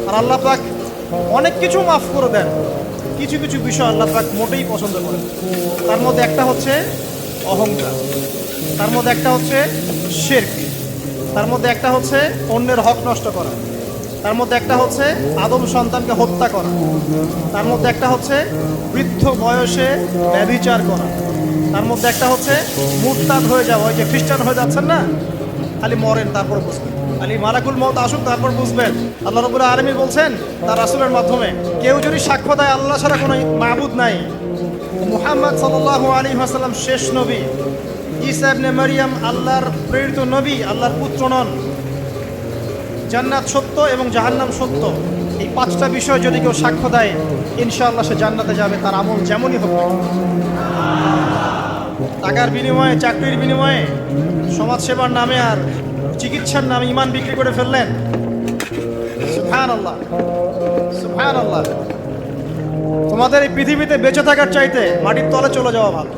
আর আল্লাহ পাক অনেক কিছু মাফ করে দেন, কিছু কিছু বিষয় আল্লাহ পাক মোটেই পছন্দ করেন। তার মধ্যে একটা হচ্ছে অহংকার, তার মধ্যে একটা হচ্ছে শিরক, তার মধ্যে একটা হচ্ছে অন্যের হক নষ্ট করা, তার মধ্যে একটা হচ্ছে আদম সন্তানকে হত্যা করা, তার মধ্যে একটা হচ্ছে বৃদ্ধ বয়সে ব্যভিচার করা, তার মধ্যে একটা হচ্ছে মুরতাদ হয়ে যাওয়া। ওই যে খ্রিস্টান হয়ে যাচ্ছেন না, খালি মরেন তারপর বুঝবেন, খালি মালাকুল মউত আসুক তারপর বুঝবেন। আল্লাহ রাব্বুল আলামিন বলছেন তার রাসূলের মাধ্যমে, কেউ যদি সাক্ষ্য দেয় আল্লাহ ছাড়া কোনো মাবুদ নাই, মুহাম্মদ সাল্লাল্লাহু আলাইহি ওয়াসাল্লাম শেষ নবী, ঈসা ইবনে মারইয়াম আল্লাহর প্রেরিত নবী, আল্লাহর পুত্র নন, জান্নাত সত্য এবং জাহান্নাম সত্য, এই পাঁচটা বিষয় যদি কেউ সাক্ষ্য দেয় ইনশাআল্লাহ সে জান্নাতে যাবে, তার আমল যেমনই হোক। টাকার বিনিময়ে, চাকরির বিনিময়ে, সমাজসেবার নামে আর চিকিৎসার নামে ইমান বিক্রি করে ফেললেন, সুবহানাল্লাহ সুবহানাল্লাহ। তোমাদের এই পৃথিবীতে বেঁচে থাকার চাইতে মাটির তলে চলে যাওয়া ভালো।